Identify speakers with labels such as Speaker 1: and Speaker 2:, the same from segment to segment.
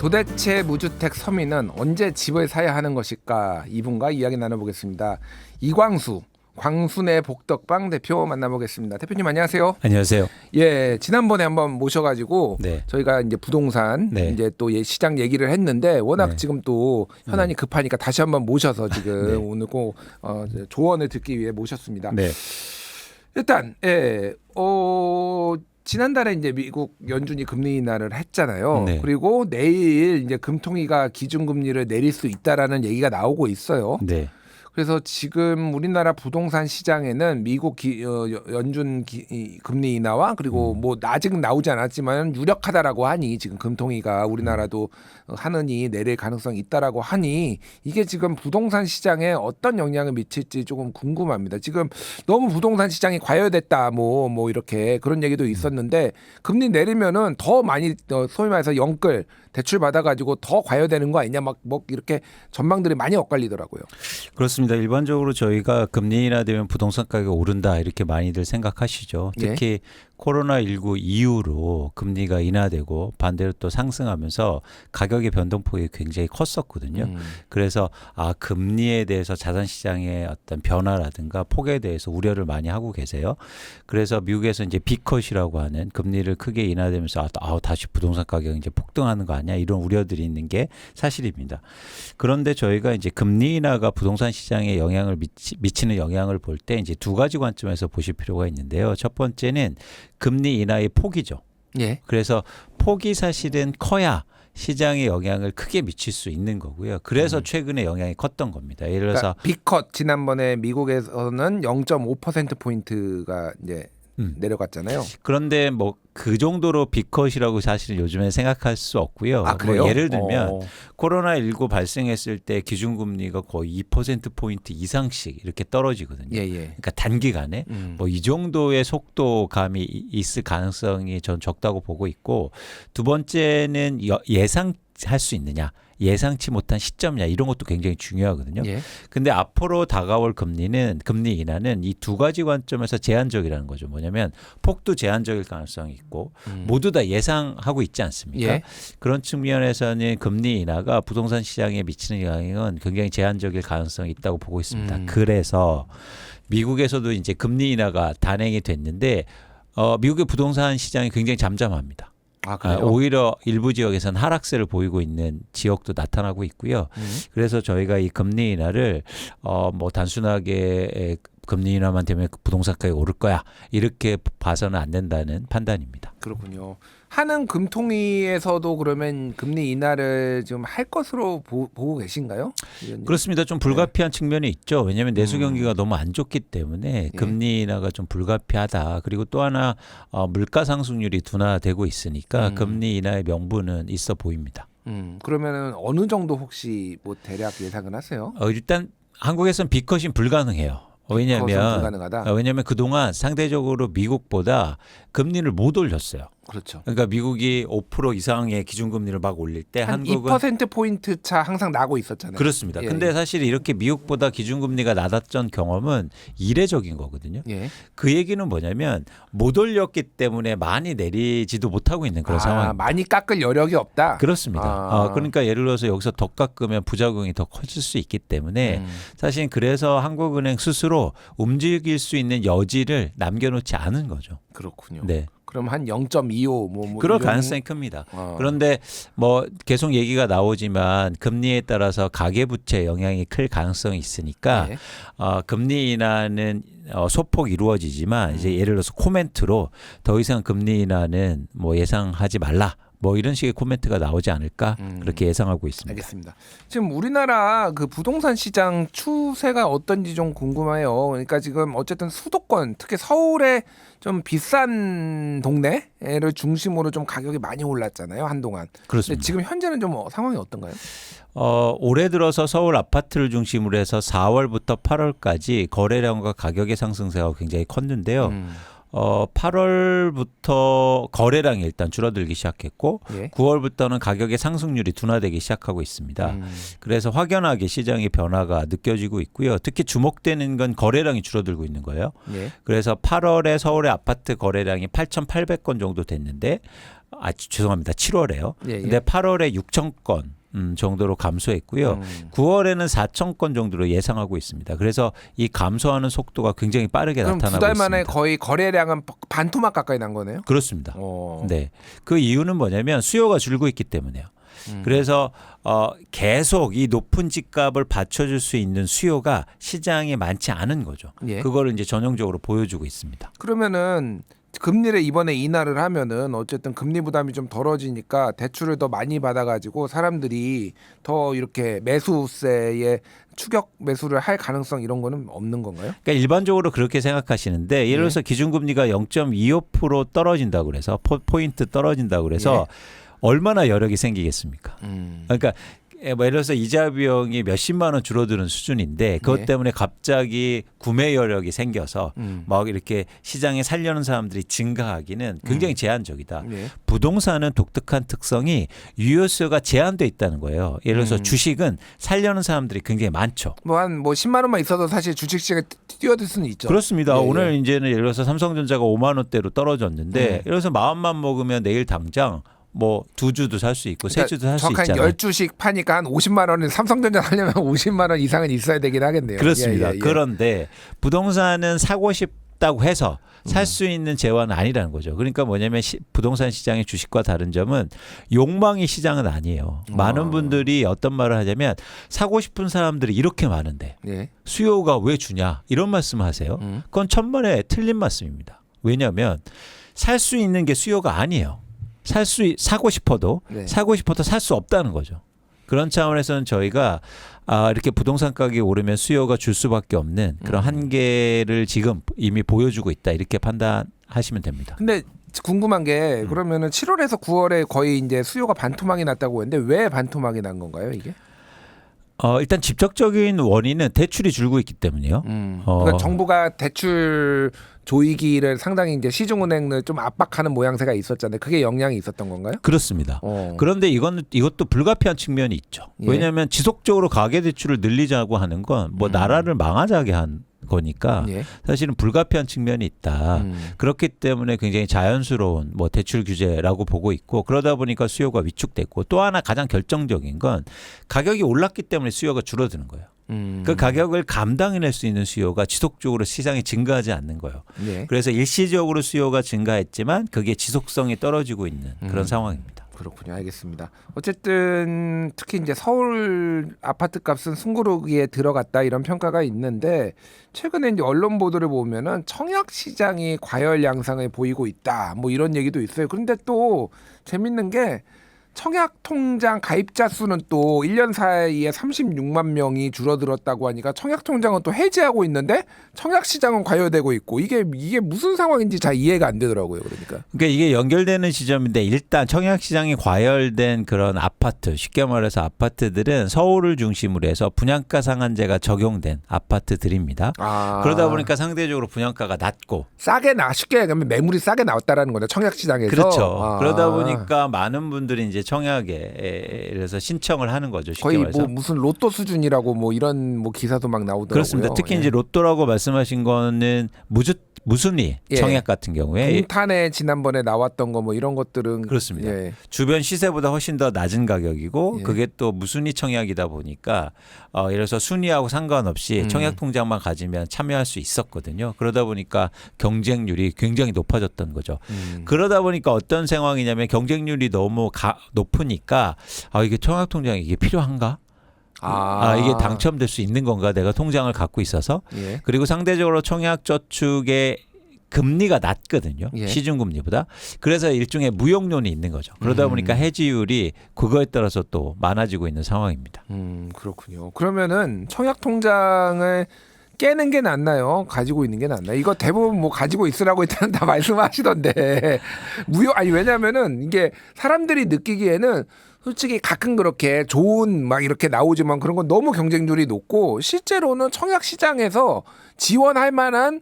Speaker 1: 도대체 무주택 서민은 언제 집을 사야 하는 것일까? 이분과 이야기 나눠보겠습니다. 이광수 광순의 복덕방 대표 만나보겠습니다. 대표님 안녕하세요.
Speaker 2: 안녕하세요.
Speaker 1: 예, 지난번에 한번 모셔가지고
Speaker 2: 네.
Speaker 1: 저희가 이제 부동산
Speaker 2: 네.
Speaker 1: 이제 또 시장 얘기를 했는데 워낙
Speaker 2: 네.
Speaker 1: 지금 또 현안이 급하니까 다시 한번 모셔서 지금
Speaker 2: 네.
Speaker 1: 오늘 꼭 조언을 듣기 위해 모셨습니다.
Speaker 2: 네.
Speaker 1: 일단 지난달에 이제 미국 연준이 금리 인하를 했잖아요.
Speaker 2: 네.
Speaker 1: 그리고 내일 이제 금통위가 기준금리를 내릴 수 있다라는 얘기가 나오고 있어요.
Speaker 2: 네.
Speaker 1: 그래서 지금 우리나라 부동산 시장에는 미국 연준 금리 인하와 그리고 뭐 아직은 나오지 않았지만 유력하다라고 하니 지금 금통위가 우리나라도 하느니 내릴 가능성이 있다라고 하니 이게 지금 부동산 시장에 어떤 영향을 미칠지 조금 궁금합니다. 지금 너무 부동산 시장이 과열됐다 뭐 이렇게 그런 얘기도 있었는데 금리 내리면은 더 많이 소위 말해서 영끌 대출 받아가지고 더 과열되는 거 아니냐 막 이렇게 전망들이 많이 엇갈리더라고요.
Speaker 2: 그렇습니다. 일반적으로 저희가 금리 인하되면 부동산 가격이 오른다 이렇게 많이들 생각하시죠. 특히 코로나19 이후로 금리가 인하되고 반대로 또 상승하면서 가격의 변동폭이 굉장히 컸었거든요. 그래서 금리에 대해서 자산시장의 어떤 변화라든가 폭에 대해서 우려를 많이 하고 계세요. 그래서 미국에서 이제 B컷이라고 하는 금리를 크게 인하되면서 다시 부동산 가격이 이제 폭등하는 거 아니야 이런 우려들이 있는 게 사실입니다. 그런데 저희가 이제 금리 인하가 부동산 시장에 영향을 미치는 영향을 볼 때 이제 두 가지 관점에서 보실 필요가 있는데요. 첫 번째는 금리 인하의 폭이죠.
Speaker 1: 예.
Speaker 2: 그래서 폭이 사실은 커야 시장에 영향을 크게 미칠 수 있는 거고요. 그래서 최근에 영향이 컸던 겁니다. 예를 들어서
Speaker 1: 그러니까 B컷 지난번에 미국에서는 0.5%포인트가 이제 내려갔잖아요.
Speaker 2: 그런데 뭐 그 정도로 B컷이라고 사실은 요즘에 생각할 수 없고요.
Speaker 1: 그래요?
Speaker 2: 뭐 예를 들면 코로나19 발생했을 때 기준금리가 거의 2%포인트 이상씩 이렇게 떨어지거든요.
Speaker 1: 예.
Speaker 2: 그러니까 단기간에 뭐 이 정도의 속도감이 있을 가능성이 전 적다고 보고 있고 두 번째는 예상할 수 있느냐. 예상치 못한 시점이냐 이런 것도 굉장히 중요하거든요. 근데 앞으로 다가올 금리 인하는 이 두 가지 관점에서 제한적이라는 거죠. 뭐냐면 폭도 제한적일 가능성이 있고 모두 다 예상하고 있지 않습니까? 그런 측면에서는 금리 인하가 부동산 시장에 미치는 영향은 굉장히 제한적일 가능성이 있다고 보고 있습니다. 그래서 미국에서도 이제 금리 인하가 단행이 됐는데 미국의 부동산 시장이 굉장히 잠잠합니다. 오히려 일부 지역에서는 하락세를 보이고 있는 지역도 나타나고 있고요. 그래서 저희가 이 금리 인하를 뭐 단순하게 금리 인하만 되면 부동산 가격이 오를 거야 이렇게 봐서는 안 된다는 판단입니다.
Speaker 1: 그렇군요. 하는 금통위에서도 그러면 금리 인하를 좀 할 것으로 보고 계신가요?
Speaker 2: 그렇습니다. 좀 불가피한 측면이 있죠. 왜냐하면 내수 경기가 너무 안 좋기 때문에 금리 인하가 좀 불가피하다. 그리고 또 하나 물가 상승률이 둔화되고 있으니까 금리 인하의 명분은 있어 보입니다.
Speaker 1: 그러면은 어느 정도 혹시 뭐 대략 예상을 하세요?
Speaker 2: 일단 한국에서는 B컷이 불가능해요. 왜냐하면 그동안 상대적으로 미국보다 금리를 못 올렸어요.
Speaker 1: 그렇죠.
Speaker 2: 그러니까 미국이 5% 이상의 기준금리를 막 올릴 때 한국은
Speaker 1: 2%포인트 차 항상 나고 있었잖아요.
Speaker 2: 그렇습니다. 근데 사실 이렇게 미국보다 기준금리가 낮았던 경험은 이례적인 거거든요. 그 얘기는 뭐냐면 못 올렸기 때문에 많이 내리지도 못하고 있는 그런 상황입니다.
Speaker 1: 많이 깎을 여력이 없다?
Speaker 2: 그렇습니다. 그러니까 예를 들어서 여기서 더 깎으면 부작용이 더 커질 수 있기 때문에 사실 그래서 한국은행 스스로 움직일 수 있는 여지를 남겨놓지 않은 거죠.
Speaker 1: 그렇군요.
Speaker 2: 네.
Speaker 1: 그럼 한 0.25
Speaker 2: 그럴 가능성이 큽니다. 그런데 뭐 계속 얘기가 나오지만 금리에 따라서 가계부채 영향이 클 가능성이 있으니까 금리 인하는 소폭 이루어지지만 이제 예를 들어서 코멘트로 더 이상 금리 인하는 뭐 예상하지 말라. 뭐 이런 식의 코멘트가 나오지 않을까 그렇게 예상하고 있습니다.
Speaker 1: 알겠습니다. 지금 우리나라 그 부동산 시장 추세가 어떤지 좀 궁금해요. 그러니까 지금 어쨌든 수도권, 특히 서울의 좀 비싼 동네를 중심으로 좀 가격이 많이 올랐잖아요, 한동안.
Speaker 2: 그렇습니다.
Speaker 1: 지금 현재는 좀 상황이 어떤가요?
Speaker 2: 올해 들어서 서울 아파트를 중심으로 해서 4월부터 8월까지 거래량과 가격의 상승세가 굉장히 컸는데요. 8월부터 거래량이 일단 줄어들기 시작했고 9월부터는 가격의 상승률이 둔화되기 시작하고 있습니다. 그래서 확연하게 시장의 변화가 느껴지고 있고요. 특히 주목되는 건 거래량이 줄어들고 있는 거예요. 그래서 8월에 서울의 아파트 거래량이 8,800건 정도 됐는데 죄송합니다. 7월에요.
Speaker 1: 예, 예.
Speaker 2: 근데 8월에 6천 건 정도로 감소했고요. 9월에는 4천 건 정도로 예상하고 있습니다. 그래서 이 감소하는 속도가 굉장히 빠르게
Speaker 1: 그럼
Speaker 2: 나타나고
Speaker 1: 두 달
Speaker 2: 있습니다.
Speaker 1: 만에 거의 거래량은 반토막 가까이 난 거네요.
Speaker 2: 그렇습니다.
Speaker 1: 어.
Speaker 2: 네, 그 이유는 뭐냐면 수요가 줄고 있기 때문에요. 그래서 계속 이 높은 집값을 받쳐줄 수 있는 수요가 시장에 많지 않은 거죠.
Speaker 1: 예.
Speaker 2: 그거를 이제 전형적으로 보여주고 있습니다.
Speaker 1: 그러면은 금리를 이번에 인하를 하면은 어쨌든 금리 부담이 좀 덜어지니까 대출을 더 많이 받아가지고 사람들이 더 이렇게 매수세에 추격 매수를 할 가능성 이런 거는 없는 건가요?
Speaker 2: 그러니까 일반적으로 그렇게 생각하시는데 예를 들어서 기준금리가 0.25% 떨어진다고 그래서 포인트 떨어진다고 그래서 얼마나 여력이 생기겠습니까? 그러니까 뭐 예를 들어서 이자 비용이 몇십만 원 줄어드는 수준인데 그것
Speaker 1: 예.
Speaker 2: 때문에 갑자기 구매 여력이 생겨서 막 이렇게 시장에 살려는 사람들이 증가하기는 굉장히 제한적이다.
Speaker 1: 예.
Speaker 2: 부동산은 독특한 특성이 유효수요가 제한돼 있다는 거예요. 예를 들어서 주식은 살려는 사람들이 굉장히 많죠.
Speaker 1: 뭐 한 뭐 10만 원만 있어도 사실 주식 시장에 뛰어들 수는 있죠.
Speaker 2: 그렇습니다.
Speaker 1: 예, 예.
Speaker 2: 오늘 이제는 예를 들어서 삼성전자가 5만 원대로 떨어졌는데 예를 들어서 마음만 먹으면 내일 당장 뭐 두 주도 살 수 있고 세 주도 살 수
Speaker 1: 정확한
Speaker 2: 있잖아요.
Speaker 1: 10주씩 파니까 한 50만 원은 삼성전자 하려면 50만 원 이상은 있어야 되긴 하겠네요.
Speaker 2: 그렇습니다.
Speaker 1: 예, 예, 예.
Speaker 2: 그런데 부동산은 사고 싶다고 해서 살 수 있는 재화는 아니라는 거죠. 그러니까 뭐냐면 부동산 시장의 주식과 다른 점은 욕망의 시장은 아니에요. 많은 분들이 어떤 말을 하냐면 사고 싶은 사람들이 이렇게 많은데
Speaker 1: 예.
Speaker 2: 수요가 왜 주냐 이런 말씀을 하세요. 그건 천만에 틀린 말씀입니다. 왜냐하면 살 수 있는 게 수요가 아니에요. 사고 싶어도
Speaker 1: 네.
Speaker 2: 사고 싶어도 살 수 없다는 거죠. 그런 차원에서는 저희가 이렇게 부동산 가격이 오르면 수요가 줄 수밖에 없는 그런 한계를 지금 이미 보여주고 있다 이렇게 판단하시면 됩니다.
Speaker 1: 근데 궁금한 게 그러면은 7월에서 9월에 거의 이제 수요가 반토막이 났다고 했는데 왜 반토막이 난 건가요, 이게?
Speaker 2: 일단 직접적인 원인은 대출이 줄고 있기 때문이요.
Speaker 1: 그러니까 정부가 대출 조이기를 상당히 이제 시중은행을 좀 압박하는 모양새가 있었잖아요. 그게 영향이 있었던 건가요?
Speaker 2: 그렇습니다. 그런데 이것도 불가피한 측면이 있죠.
Speaker 1: 예.
Speaker 2: 왜냐하면 지속적으로 가계 대출을 늘리자고 하는 건 뭐 나라를 망하자게 한 거니까
Speaker 1: 예.
Speaker 2: 사실은 불가피한 측면이 있다. 그렇기 때문에 굉장히 자연스러운 뭐 대출 규제라고 보고 있고 그러다 보니까 수요가 위축됐고 또 하나 가장 결정적인 건 가격이 올랐기 때문에 수요가 줄어드는 거예요. 그 가격을 감당해낼 수 있는 수요가 지속적으로 시장에 증가하지 않는 거예요.
Speaker 1: 예.
Speaker 2: 그래서 일시적으로 수요가 증가했지만 그게 지속성이 떨어지고 있는 그런 상황입니다.
Speaker 1: 그렇군요. 알겠습니다. 어쨌든 특히 이제 서울 아파트 값은 숨고르기에 들어갔다 이런 평가가 있는데 최근에 이제 언론 보도를 보면은 청약 시장이 과열 양상을 보이고 있다. 뭐 이런 얘기도 있어요. 그런데 또 재밌는 게 청약 통장 가입자 수는 또 1년 사이에 36만 명이 줄어들었다고 하니까 청약 통장은 또 해지하고 있는데 청약 시장은 과열되고 있고 이게 무슨 상황인지 잘 이해가 안 되더라고요. 그러니까
Speaker 2: 이게 연결되는 지점인데 일단 청약 시장이 과열된 그런 아파트, 쉽게 말해서 아파트들은 서울을 중심으로 해서 분양가 상한제가 적용된 아파트들입니다. 그러다 보니까 상대적으로 분양가가 낮고
Speaker 1: 쉽게 얘기하면 매물이 싸게 나왔다라는 거죠. 청약 시장에서.
Speaker 2: 그렇죠. 그러다 보니까 많은 분들이 이제 청약에 그래서 신청을 하는 거죠. 쉽게
Speaker 1: 거의
Speaker 2: 말해서.
Speaker 1: 뭐 무슨 로또 수준이라고 뭐 이런 뭐 기사도 막 나오더라고요.
Speaker 2: 그렇습니다. 특히
Speaker 1: 예.
Speaker 2: 이제 로또라고 말씀하신 거는 무순위
Speaker 1: 예.
Speaker 2: 청약 같은 경우에
Speaker 1: 공탄에 지난번에 나왔던 거 뭐 이런 것들은
Speaker 2: 그렇습니다.
Speaker 1: 예.
Speaker 2: 주변 시세보다 훨씬 더 낮은 가격이고
Speaker 1: 예.
Speaker 2: 그게 또 무순위 청약이다 보니까 예를 들어서 순위하고 상관없이 청약 통장만 가지면 참여할 수 있었거든요. 그러다 보니까 경쟁률이 굉장히 높아졌던 거죠. 그러다 보니까 어떤 상황이냐면 경쟁률이 너무 높으니까 이게 청약 통장이 이게 필요한가? 이게 당첨될 수 있는 건가? 내가 통장을 갖고 있어서.
Speaker 1: 예.
Speaker 2: 그리고 상대적으로 청약저축의 금리가 낮거든요.
Speaker 1: 예.
Speaker 2: 시중금리보다. 그래서 일종의 무용론이 있는 거죠. 그러다 보니까 해지율이 그거에 따라서 또 많아지고 있는 상황입니다.
Speaker 1: 그렇군요. 그러면은 청약 통장을 깨는 게 낫나요? 가지고 있는 게 낫나요? 이거 대부분 뭐 가지고 있으라고 일단 다 말씀하시던데 왜냐면은 이게 사람들이 느끼기에는 솔직히 가끔 그렇게 좋은 막 이렇게 나오지만 그런 건 너무 경쟁률이 높고 실제로는 청약 시장에서 지원할 만한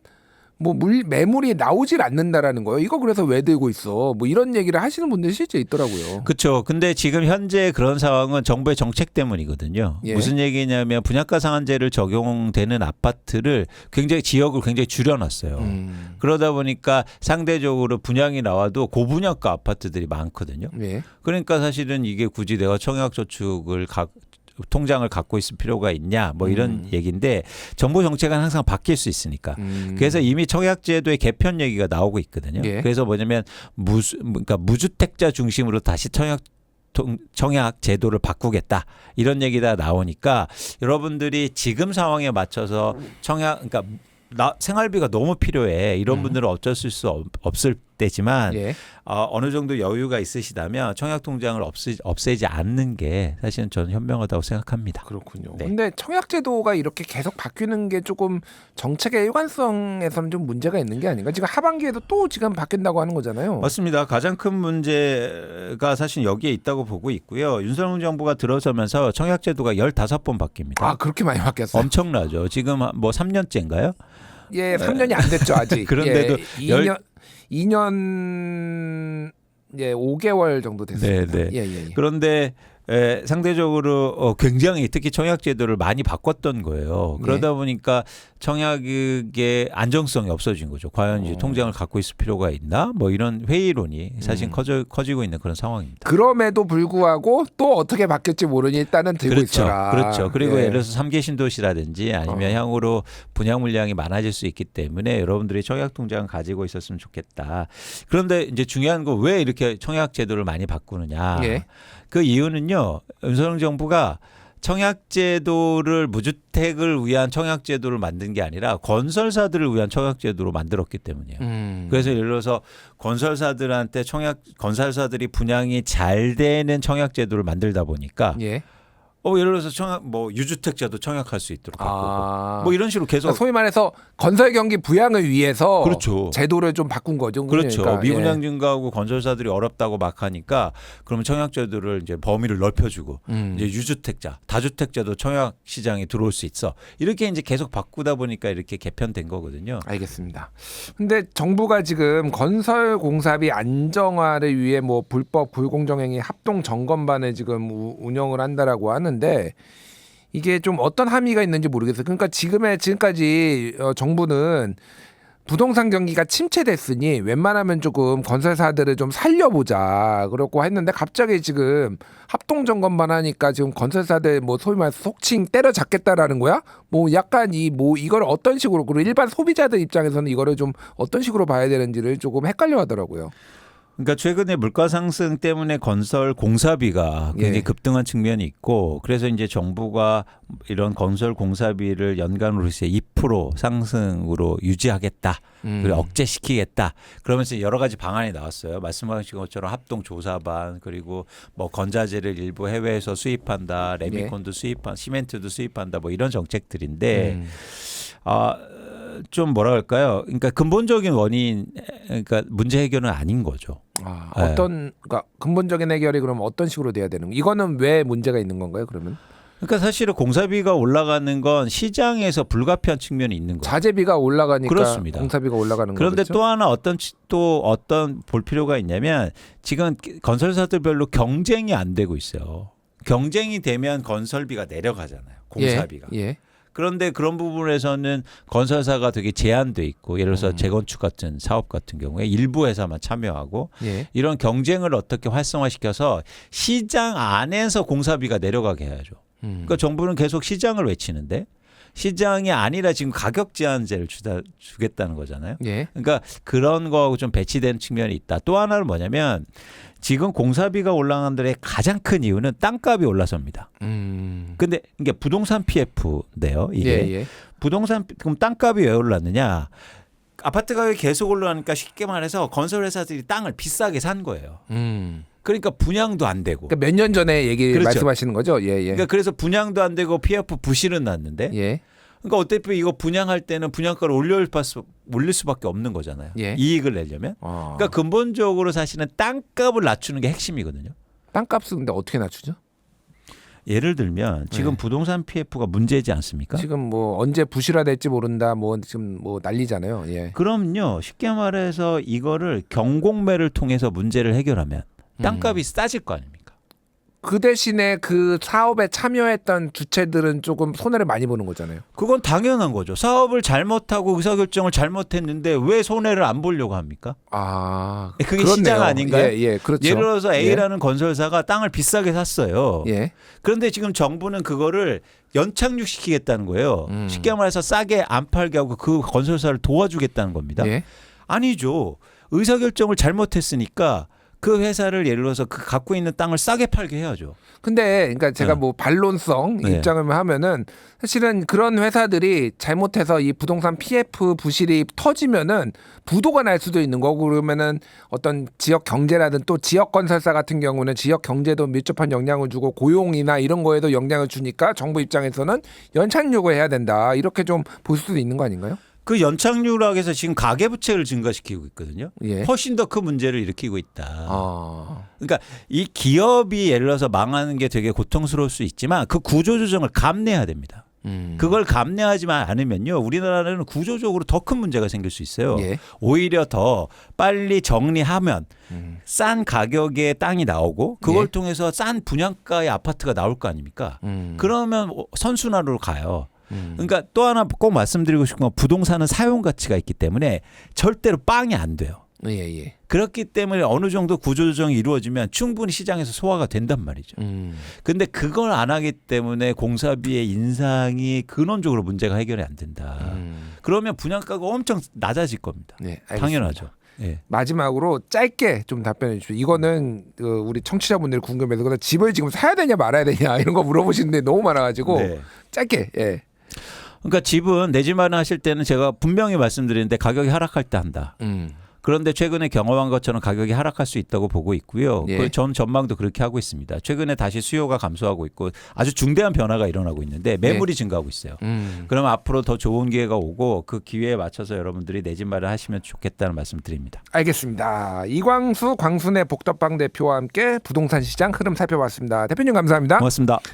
Speaker 1: 뭐 매물이 나오질 않는다라는 거예요. 이거 그래서 왜 들고 있어? 뭐 이런 얘기를 하시는 분들이 실제 있더라고요.
Speaker 2: 그렇죠. 근데 지금 현재 그런 상황은 정부의 정책 때문이거든요.
Speaker 1: 예.
Speaker 2: 무슨 얘기냐면 분양가 상한제를 적용되는 아파트를 지역을 굉장히 줄여놨어요. 그러다 보니까 상대적으로 분양이 나와도 고분양가 아파트들이 많거든요.
Speaker 1: 예.
Speaker 2: 그러니까 사실은 이게 굳이 내가 청약저축을 통장을 갖고 있을 필요가 있냐 뭐 이런 얘기인데 정부 정책은 항상 바뀔 수 있으니까 그래서 이미 청약제도의 개편 얘기가 나오고 있거든요.
Speaker 1: 예.
Speaker 2: 그래서 뭐냐면 그러니까 무주택자 중심으로 다시 청약 제도를 바꾸겠다 이런 얘기가 나오니까 여러분들이 지금 상황에 맞춰서 그러니까 생활비가 너무 필요해 이런 분들은 어쩔 수 없을 때지만
Speaker 1: 예.
Speaker 2: 어느 정도 여유가 있으시다면 청약통장을 없애지 않는 게 사실은 저는 현명하다고 생각합니다.
Speaker 1: 그렇군요.
Speaker 2: 네.
Speaker 1: 근데 청약제도가 이렇게 계속 바뀌는 게 조금 정책의 일관성에서는 좀 문제가 있는 게 아닌가? 지금 하반기에도 또 지금 바뀐다고 하는 거잖아요.
Speaker 2: 맞습니다. 가장 큰 문제가 사실 여기에 있다고 보고 있고요. 윤석열 정부가 들어서면서 청약제도가 15번 바뀝니다.
Speaker 1: 아, 그렇게 많이 바뀌었어요?
Speaker 2: 엄청나죠. 지금 뭐 3년째인가요?
Speaker 1: 예, 3년이 안 됐죠 아직.
Speaker 2: 그런데도
Speaker 1: 예, 2년 5개월 정도 됐습니다.
Speaker 2: 네, 네.
Speaker 1: 예.
Speaker 2: 그런데 상대적으로 굉장히 특히 청약제도를 많이 바꿨던 거예요. 그러다 보니까 청약의 안정성이 없어진 거죠. 과연 이제 통장을 갖고 있을 필요가 있나? 뭐 이런 회의론이 사실 커지고 있는 그런 상황입니다.
Speaker 1: 그럼에도 불구하고 또 어떻게 바뀔지 모르니 일단은 들고 있어라.
Speaker 2: 그렇죠. 그리고
Speaker 1: 예.
Speaker 2: 예를 들어서 3개 신도시라든지 아니면 향후로 분양 물량이 많아질 수 있기 때문에 여러분들이 청약 통장을 가지고 있었으면 좋겠다. 그런데 이제 중요한 건 왜 이렇게 청약 제도를 많이 바꾸느냐?
Speaker 1: 예.
Speaker 2: 그 이유는요. 윤석열 정부가 청약제도를 무주택을 위한 청약제도를 만든 게 아니라 건설사들을 위한 청약제도로 만들었기 때문이에요. 그래서 예를 들어서 건설사들한테 건설사들이 분양이 잘 되는 청약제도를 만들다 보니까
Speaker 1: 예.
Speaker 2: 예를 들어서 유주택자도 청약할 수 있도록 바꾸고 뭐 이런 식으로 계속
Speaker 1: 그러니까 소위 말해서 건설 경기 부양을 위해서
Speaker 2: 그렇죠.
Speaker 1: 제도를 좀 바꾼 거죠.
Speaker 2: 그렇죠.
Speaker 1: 그러니까.
Speaker 2: 미분양 증가하고 건설사들이 어렵다고 막 하니까 그러면 청약제도를 이제 범위를 넓혀주고 이제 유주택자, 다주택자도 청약 시장에 들어올 수 있어. 이렇게 이제 계속 바꾸다 보니까 이렇게 개편된 거거든요.
Speaker 1: 알겠습니다. 근데 정부가 지금 건설 공사비 안정화를 위해 뭐 불법 불공정행위 합동 점검반을 지금 운영을 한다라고 하는데 이게 좀 어떤 함의가 있는지 모르겠어요. 그러니까 지금까지 정부는 부동산 경기가 침체됐으니 웬만하면 조금 건설사들을 좀 살려보자 그렇고 했는데 갑자기 지금 합동 점검만 하니까 지금 건설사들 뭐 소위 말해서 속칭 때려잡겠다라는 거야? 뭐 약간 이걸 어떤 식으로 그리고 일반 소비자들 입장에서는 이거를 좀 어떤 식으로 봐야 되는지를 조금 헷갈려하더라고요.
Speaker 2: 그러니까 최근에 물가 상승 때문에 건설 공사비가 굉장히 급등한 측면이 있고 그래서 이제 정부가 이런 건설 공사비를 연간으로 2% 상승으로 유지하겠다. 그리고 억제시키겠다. 그러면서 여러 가지 방안이 나왔어요. 말씀하신 것처럼 합동 조사반 그리고 뭐 건자재를 일부 해외에서 수입한다. 레미콘도 수입한 시멘트도 수입한다. 뭐 이런 정책들인데 좀 뭐라 할까요? 그러니까 근본적인 원인, 그러니까 문제 해결은 아닌 거죠.
Speaker 1: 그러니까 근본적인 해결이 그럼 어떤 식으로 돼야 되는 거? 이거는 왜 문제가 있는 건가요? 그러면?
Speaker 2: 그러니까 사실은 공사비가 올라가는 건 시장에서 불가피한 측면이 있는 거예요.
Speaker 1: 자재비가 올라가니까
Speaker 2: 그렇습니다.
Speaker 1: 공사비가 올라가는 거죠.
Speaker 2: 그런데 또 하나 어떤 볼 필요가 있냐면 지금 건설사들별로 경쟁이 안 되고 있어요. 경쟁이 되면 건설비가 내려가잖아요. 공사비가.
Speaker 1: 예.
Speaker 2: 그런데 그런 부분에서는 건설사가 되게 제한돼 있고 예를 들어서 재건축 같은 사업 같은 경우에 일부 회사만 참여하고 이런 경쟁을 어떻게 활성화시켜서 시장 안에서 공사비가 내려가게 해야죠. 그러니까 정부는 계속 시장을 외치는데 시장이 아니라 지금 가격 제한제를 주겠다는 거잖아요. 그러니까 그런 거하고 좀 배치된 측면이 있다. 또 하나는 뭐냐면 지금 공사비가 올라간 데의 가장 큰 이유는 땅값이 올라서입니다. 근데 이게 부동산 PF인데요. 이게 부동산 그럼 땅값이 왜 올랐느냐? 아파트 가격이 계속 올라가니까 쉽게 말해서 건설 회사들이 땅을 비싸게 산 거예요. 그러니까 분양도 안 되고.
Speaker 1: 그러니까 몇 년 전에
Speaker 2: 그렇죠.
Speaker 1: 말씀하시는 거죠?
Speaker 2: 그러니까 그래서 분양도 안 되고 PF 부실은 났는데. 그러니까 어차피 이거 분양할 때는 분양가를 올릴 수밖에 없는 거잖아요. 이익을 내려면. 그러니까 근본적으로 사실은 땅값을 낮추는 게 핵심이거든요.
Speaker 1: 땅값은 근데 어떻게 낮추죠?
Speaker 2: 예를 들면 지금
Speaker 1: 네.
Speaker 2: 부동산 PF가 문제지 않습니까?
Speaker 1: 지금 뭐 언제 부실화될지 모른다. 뭐 지금 뭐 난리잖아요. 예.
Speaker 2: 그럼요. 쉽게 말해서 이거를 경공매를 통해서 문제를 해결하면 땅값이 싸질 거 아닙니까?
Speaker 1: 그 대신에 그 사업에 참여했던 주체들은 조금 손해를 많이 보는 거잖아요.
Speaker 2: 그건 당연한 거죠. 사업을 잘못하고 의사결정을 잘못했는데 왜 손해를 안 보려고 합니까?
Speaker 1: 아,
Speaker 2: 그게
Speaker 1: 그렇네요.
Speaker 2: 시장 아닌가요?
Speaker 1: 예, 예, 그렇죠.
Speaker 2: 예를 들어서 A라는 건설사가 땅을 비싸게 샀어요.
Speaker 1: 예.
Speaker 2: 그런데 지금 정부는 그거를 연착륙시키겠다는 거예요. 쉽게 말해서 싸게 안 팔게 하고 그 건설사를 도와주겠다는 겁니다.
Speaker 1: 예.
Speaker 2: 아니죠. 의사결정을 잘못했으니까 그 회사를 예를 들어서 그 갖고 있는 땅을 싸게 팔게 해야죠.
Speaker 1: 근데 그러니까 제가
Speaker 2: 네.
Speaker 1: 뭐 반론성
Speaker 2: 네.
Speaker 1: 입장을 하면은 사실은 그런 회사들이 잘못해서 이 부동산 PF 부실이 터지면은 부도가 날 수도 있는 거고 그러면은 어떤 지역 경제라든 또 지역 건설사 같은 경우는 지역 경제도 밀접한 영향을 주고 고용이나 이런 거에도 영향을 주니까 정부 입장에서는 연착륙을 해야 된다. 이렇게 좀 볼 수도 있는 거 아닌가요?
Speaker 2: 그 연착륙으로 해서 지금 가계부채를 증가시키고 있거든요.
Speaker 1: 예.
Speaker 2: 훨씬 더 큰 문제를 일으키고 있다.
Speaker 1: 아.
Speaker 2: 그러니까 이 기업이 예를 들어서 망하는 게 되게 고통스러울 수 있지만 그 구조조정을 감내해야 됩니다. 그걸 감내하지만 않으면요. 우리나라는 구조적으로 더 큰 문제가 생길 수 있어요.
Speaker 1: 예.
Speaker 2: 오히려 더 빨리 정리하면 싼 가격의 땅이 나오고 그걸
Speaker 1: 예.
Speaker 2: 통해서 싼 분양가의 아파트가 나올 거 아닙니까? 그러면 선순환으로 가요. 그러니까 또 하나 꼭 말씀드리고 싶은 건 부동산은 사용 가치가 있기 때문에 절대로 빵이 안 돼요.
Speaker 1: 예, 예.
Speaker 2: 그렇기 때문에 어느 정도 구조조정이 이루어지면 충분히 시장에서 소화가 된단 말이죠. 근데 그걸 안 하기 때문에 공사비의 인상이 근원적으로 문제가 해결이 안 된다. 그러면 분양가가 엄청 낮아질 겁니다.
Speaker 1: 네, 알겠습니다.
Speaker 2: 당연하죠. 예.
Speaker 1: 마지막으로 짧게 좀 답변해 주십시오. 이거는 우리 청취자분들이 궁금해서 그래서 집을 지금 사야 되냐 말아야 되냐 이런 거 물어보시는데 너무 많아가지고
Speaker 2: 네.
Speaker 1: 짧게. 예.
Speaker 2: 그러니까 집은 내 집 마련하실 때는 제가 분명히 말씀드리는데 가격이 하락할 때 한다. 그런데 최근에 경험한 것처럼 가격이 하락할 수 있다고 보고 있고요.
Speaker 1: 예.
Speaker 2: 전 전망도 그렇게 하고 있습니다. 최근에 다시 수요가 감소하고 있고 아주 중대한 변화가 일어나고 있는데 매물이 증가하고 있어요. 그러면 앞으로 더 좋은 기회가 오고 그 기회에 맞춰서 여러분들이 내 집 마련하시면 좋겠다는 말씀 드립니다.
Speaker 1: 알겠습니다. 이광수 광순의 복덕방 대표와 함께 부동산 시장 흐름 살펴봤습니다. 대표님 감사합니다.
Speaker 2: 고맙습니다.